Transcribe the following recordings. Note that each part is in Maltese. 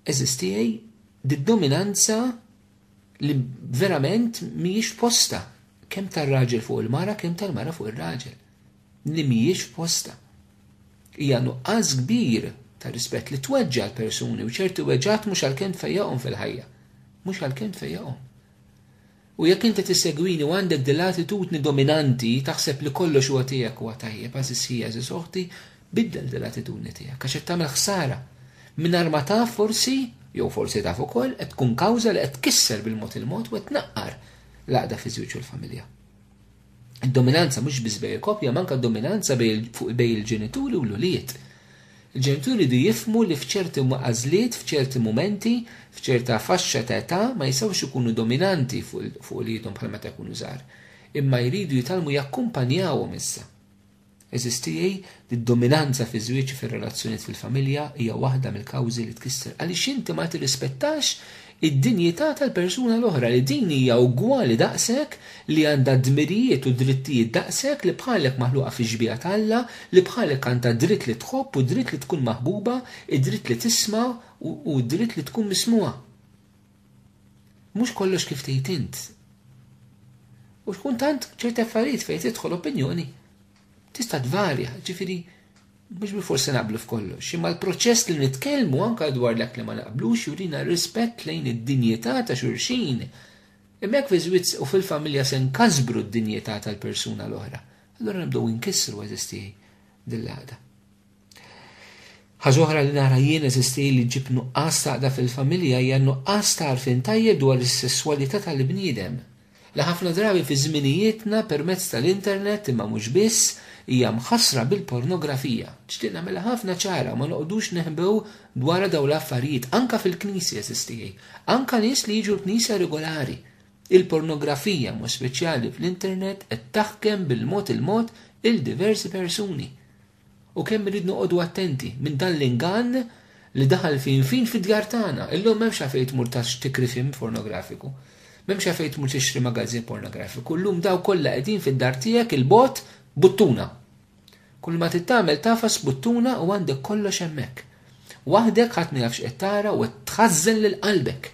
eżistijaj d-dominanza li verament mhijiex posta kemm tar-raġel fuq il-mara kemm tal-mara fuq ir-raġel. Li mhijiex posta. Hija nuqqas kbir ta' rispett li tweġġa' l-persuni u ċerti weġġat mhux għalkemm tfejjaqhom fil-ħajja. Mhux għalkemm tfejjaqhom. U jekk inti tissegwini u għandek dil-attitudni dominanti taħseb li kollox huwa tiegħek huwa tajjeb għażis hija eżis oħti, biddel dil-attitudni tiegħek għax qed tagħmel ħsara. Mingħajr ma taf forsi, jew forsi taf ukoll, qed tkun kawża li qed tkisser bil-mod il-mod u qed tnaqqar l-għaqda fiż-żwieġ u l-familja. Id-dominanza mhux biss bejn il-koppja, manka d-dominanza bejn il-ġenituri u l-uliet. Il-ġenituri di jifmu li f'ċerti għażliet, f'ċerti momenti, f'ċerta faxxa ta' età ma jistgħux ikunu dominanti fuq ulidhom bħal meta jkunu żgħar, imma jridu jitalmu jakkumpanjawhom issa. Eżistijaj d-dominanza fi żwieġ fir-relazzjonijiet fil-familja hija waħda mill-kawżi li tkisser għaliex inti ma tirrispettax id-dinjità tal-persuna l-oħra li din hija ugwali daqshekk li għandha dmirijiet u drittijiet daqshekk li bħalek maħluqa fi ġbija Alla, li bħalek għandha dritt li tħobb u dritt li tkun maħbuba, id-dritt li tisma' u dritt li tkun mismuha. Mhux kollox kif tgħid int. U tkun tant ċerti affarijiet fejn tidħol opinjoni tista' tvarja, ġifieri mhux bil-forsi naqblu f'kollox, imma l-proċess li nitkellmu anke dwar dak li ma naqblux jurina rispett lejn id-dinjità ta' xulxin. Imma jekk fiż-żwieġ u fil-familja se nkasbru d-dinjità tal-persuna l-oħra, allura nibdew inkissru eżisti dil-għada. Ħaġa oħra li nara jien eżisti li ġib nuqqas taqda fil-familja hija nuqqas ta' għarfien tajjeb dwar is-sesswalità tal-bniedem. Li ħafna drabi fi żminijietna permezz tal-internet imma mhux biss hija mħassra bil-pornografija. Ġtieq nagħmilha ħafna ċara ma noqogħdux neħbew dwar dawn l-affarijiet anke fil-knisja eżistijaj, anke nies li jiġu l-knisja regolari. Il-pornografija mhux speċjali fl-internet qed taħkem bil-mod il-diversi persuni. U kemm irid noqogħdu attenti minn dan l-ingann li daħal fin fid-djar tagħna. Illum m'hemmx għalfejn tmur tikri film pornografiku. M'hemmx għalfejn tmur tixtri magażin pornografiku. Llum daw kollha qegħdin fid-dar tiegħek il-bot buttuna. Kull ma tittamel tafas buttuna u għandek kollox hemmhekk. Waħdek ħadd ma jafx qed tara u qed tħażżel lil qalbek.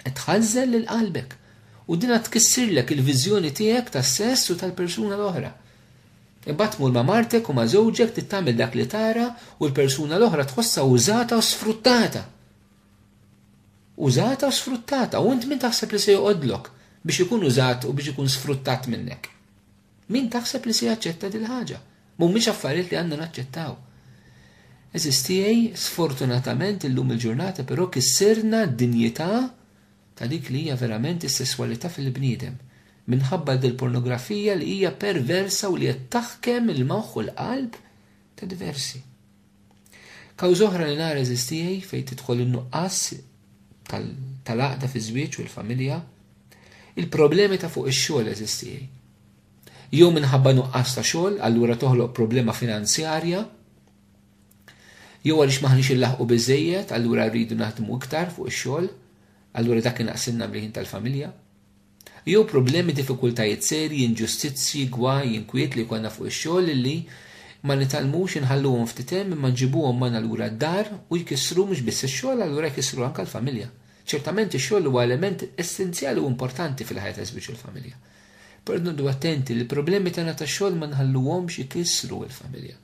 Qed tħażżel lil qalbek. U din tkissirlek il-viżjoni tiegħek tas-sess u tal-persuna l-oħra. Imbagħad tmur ma' martek u ma' żewġek tittamel dak li tara u l-persuna l-oħra tħossha użata u sfruttata. Użata u sfruttata u int min taħseb li se joqgħodlok biex ikun użat u biex ikun sfruttat minnek. Min taħseb li se jaċċetta dil ħaġa? Mhumiex affarijiet li għandna naċċettaw. Eżistijaj sfortunatament illum il-ġurnata però kissirna d-dinjità ta' dik li hija verament is-sesswalità fil-bniedem minħabba dil-pornografija li hija perversa u li qed taħkem il-moħħ u l-qalb ta' diversi. Kawża oħra li nara eżistijaj fejn tidħol in-nuqqas tal-għaqda fiż-żwieġ u l-familja, il-problemi ta' fuq ix-xogħol eżistijaj. Jew minħabba nuqqas ta' xogħol, allura toħloq problema finanzjarja, jew għaliex maħniex inlaħqu biżejjed, allura rridu naħdmu iktar fuq ix-xogħol, allura dak inaqsilna mliħin tal-familja. Jew problemi diffikultajiet serji, inġustizzji, gwaj, inkwiet li konna fuq ix-xogħol li ma nitalmux inħalluhom ftit hemm imma nġibuhom magħna lura d-dar u jkissru mhux biss ix-xogħol, allura jkissru anke l-familja. Ċertament ix-xogħol huwa element essenzjali u importanti fil-ħajja taż-żwieġ u l-familja. Però noqogħdu attenti li l-problemi tagħna tax-xogħol ma nħalluhomx ikissru l-familja.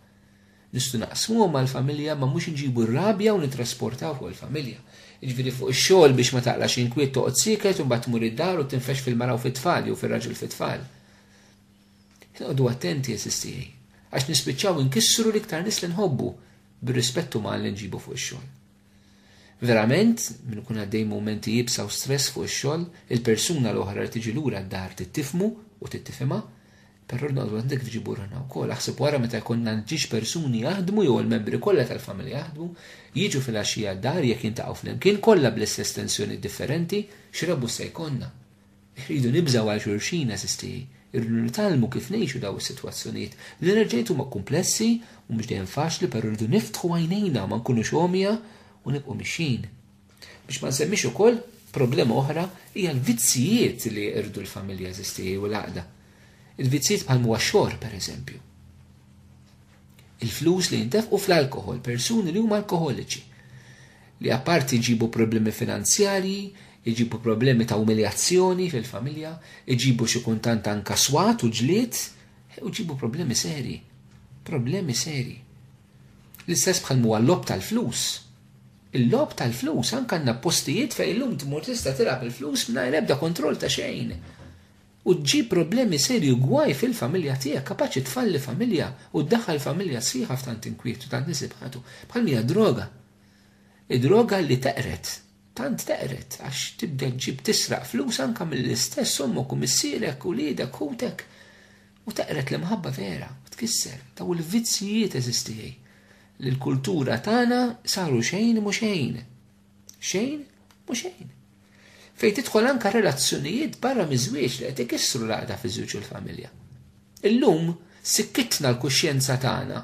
Nistgħu naqsmuhom mal-familja ma mhux inġibu r-rabja u nittrasportaw fuq il-familja. Jiġifieri fuq ix-xogħol biex ma taqlax inkwiet toqgħod siket u mbagħad tmur id-dar u tinfex fil-mara u fit-tfal jew fir-raġel fit-tfal. Noqogħdu attenti eżistijaj għax nispiċċaw inkissru l-iktar nies li nħobbu bir-rispettu ma' li nġibu fuq ix-xogħol. Verament, minn ikun għaddej momenti jibsa u stress fuq ix-xogħol, il-persuna l-oħra li tiġi lura d-dar tittifmu u tittifhimha, però noqogħdu għandek tiġibu rana wkoll. Aħseb wara meta jkollna ġiex persuni jaħdmu jew il-membri kollha tal-familja jaħdmu, jiġu fil-għaxija d-dar jekk jintaqgħu flimkien kollha bl-istess tensjoni differenti, x'rebbu se jkollna. Irridu nibżgħu għal xulxin eżistijaj, irridu nitalmu kif ngħixu daw is-sitwazzjonijiet li nerġgħu huma komplessi u mhux dejjem faċli, però rridu niftħu għajnejna ma nkunux għomja u nibqgħu mixin. Biex ma nsemmix ukoll problema oħra hija l-vizzijiet li irdu l-familja eżistijaj u l-għaqda. Il-vizzijiet bħal huwa xorb pereżempju. Il-flus li jintefqu fl-alkohol, persuni li huma alkoholiċi. li apparti jġibu problemi finanzjari, jġibu problemi ta' umiljazzjoni fil-familja, jġibu xi kultant anka swat u ġlied, u jġibu problemi seri. Problemi seri. L-istess bħal huwa l-lob tal-flus. Il-lob tal-flus anke għandna postijiet fejn illum tmur tista' tilgħab il-flus mingħajr ebda kontroll ta' xejn. U tġib problemi seri gwaj fil-familja tiegħek, kapaċi tfalli familja u ddaħħal familja sħiħa f'tant inkwiet u tant nisibħatu. Bħal mija droga. Id-droga li teqret. Tant teqret għax tibda ġib tisraq flus anka mill-istess ommok u missierek u liedek kutek u teqret l-imħabba vera, tkisser, daw il-vizzijiet eżistijaj. L-kultura tagħna saru xejn mu xejn. Xejn mu xejn. Fej tidħol anka relazzjonijiet barra miżwieġ li qed ikissru l-għaqda fiż-żewġ u l-familja. Illum sikkitna l-kuxjenza tagħna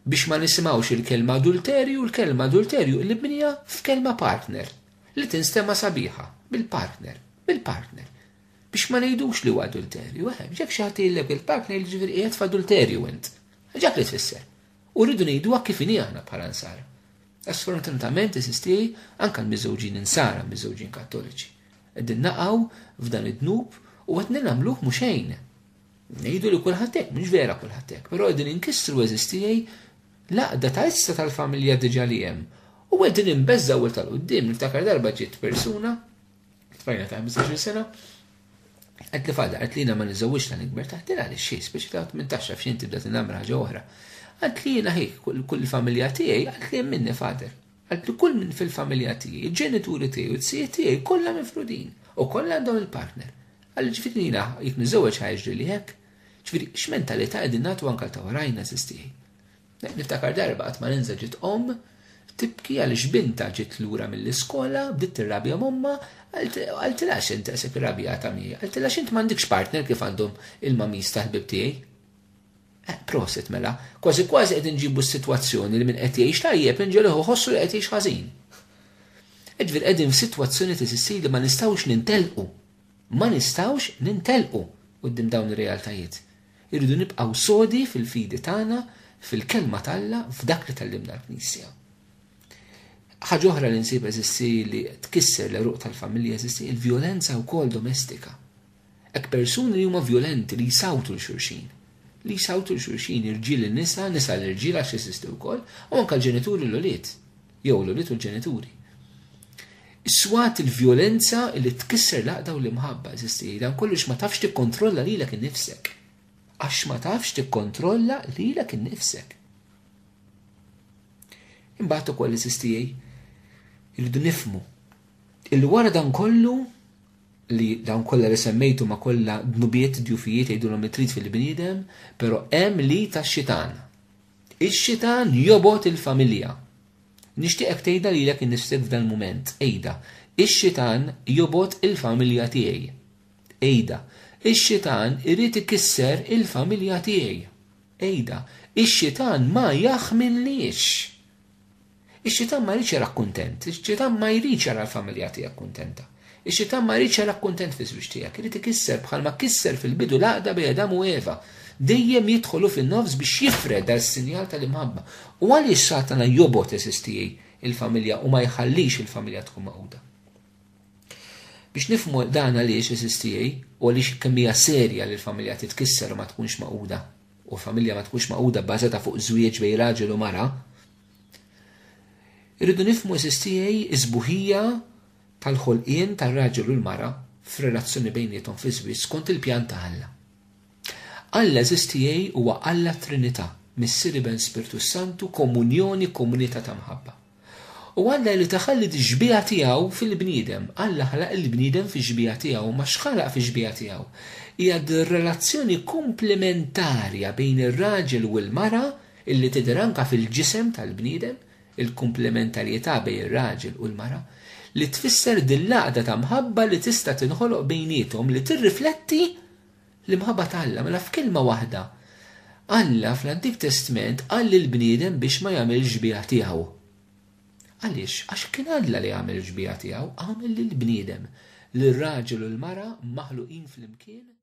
biex ma nisimgħux il-kelma adulterju u l-kelma adulterju li bnija f'kelma partner li tinstema sabiħa bil-partner. Biex ma ngħidux li huwa adulterju, ġek xi ħadd jgħidlek il-partner li ġifieri qiegħed f'adulterju int. Ġak li tfisser. U rridu ngħiduha kif inhi aħna bħala nsara. Sfortunatament eżistej anke l-miżewġin insara, miżewġin kattoliċi. Qegħdin naqgħu f'dan id-dnub u qed nagħmluh mhux xejn. Ngħidu li kulħadd hekk, mhux vera kulħadd hekk, però qegħdin inkissru eżistej laqda ta' issa tal-familja diġà li hemm. U qegħdin inbeżżaw tal-qudiem niftakar darba ġiet persuna, tfajna ta' 15 sena, qed li fadda qed lina ma niżewwix ta' nikber taħdilha għaliex xejn speċi ta' 18 f'xejn tibda tinagħmel ħaġa oħra. Għalt li jiena ħejk kull familja tiegħi għalt li hemm minni fader. Għalt li kull min fil-familja tiegħi, il-ġenituri tiegħi u t-sieħ tiegħi kollha mifrudin u kollha għandhom il-partner. Għal ġifieri jiena jekk niżewweġ ħaġri li hekk, ġifieri x'mentalità qegħdin nagħtu anke ta' warajna sistieħi. Niftakar darba qatt ma ninsa ġiet tibki għaliex binta ġiet lura mill-iskola, bdiet tirrabja momma, għaltilax int qesek irrabjata miegħi, għaltilax int m'għandekx partner kif għandhom il-mamis tal-ħbib tiegħi. Proset mela, kważi qed inġibu s-sitwazzjoni li min qed jgħix tajjeb inġelu ħossu li qed jgħix ħażin. Ġifier qegħdin f'sitwazzjoni tisissi li ma nistgħux nintelqu. Ma nistgħux nintelqu quddiem dawn ir-realtajiet. Irridu nibqgħu sodi fil-fidi tagħna, fil-kelma talla, f'dak li tallimna l-Knisja. Ħaġa oħra li nsib eżissi li tkisser l-eruq tal-familja eżissi il-vjolenza wkoll domestika. Hekk persuni li huma vjolenti li jsawtu l-xulxin. Li jsawtu l-xulxin irġiel in-nisa, nisa l-irġiel għax jesisti wkoll, u anke l-ġenituri l-ulied, jew l-ulied u l-ġenituri. Is-swat il-vjolenza li tkisser l-għaqda u l-imħabba eżisti dan kollox ma tafx tikkontrolla lilek innifsek. Għax ma tafx tikkontrolla lilek innifsek. Imbagħad ukoll eżistijej irridu nifhmu illi wara dan kollu li dawn kollha li semmejtu ma kollha dnubiet djufijiet jgħidulhom it-trid fil-bniedem, però hemm li tax-xitan. Ix-xitan jobot il-familja. Nixtieqek tgħidha lilek innifsek f'dan mument. Ejda, ix-xitan jobot il-familja tiegħi. Ejda, ix-xitan irid ikisser il-familja tiegħi. Ejda, ix-xitan ma jaħminlix. Ix-xitan ma jridx jarak kuntent, ix-xitan ma jridx jara l-familja tiegħek kuntenta. Ix-xitan ma jridx jarak kuntent fiż-żwieġ tiegħek, irid ikisser bħalma kisser fil-bidu l-għaqda bejn Adam u Eva. Dejjem jidħolu fin-nofs biex jifred dal-sinjal tal-imħabba. U għaliex Satana jobot eżistijej il-familja u ma jħallix il-familja tkun maquda. Biex nifhmu dan għaliex eżistijej u għaliex kemm hija serja li l-familja titkisser u ma tkunx maquda u familja ma tkunx maquda bbażata fuq żwieġ bejn raġel u mara, irridu nifhmu eżistijej iżbuħija tal-ħolqien tar-raġel u l-mara f'relazzjoni bejniethom fi żwieġ skont il-pjan ta' Alla. Alla eżistijej huwa Alla Trinità, Missier ben Spiritu Santu, komunjoni, komunità ta' mħabba. U Alla li taħalli d-ġbija tiegħu fil-bniedem, Alla ħalaq il-bniedem fi ġbija tiegħu, ma x'ħalaq fi ġbija tiegħu. Hija relazzjoni komplementarja bejn ir-raġel u l-mara illi tidher anke fil-ġisem tal-bniedem, il-komplementarjetà bejn ir-raġel u l-mara, li tfisser dil-laqda ta' mħabba li tista' tinħoloq bejniethom li tirrifletti l-imħabba ta' Alla mela f'kelma waħda. Alla fl-Antik Testament qal lill-bniedem biex ma jagħmilx ġbija tiegħu. Għaliex? Għax kien Alla li jagħmel ġbija tiegħu, għamel lill-bniedem li r-raġel u l-mara maħluqin fl-imkien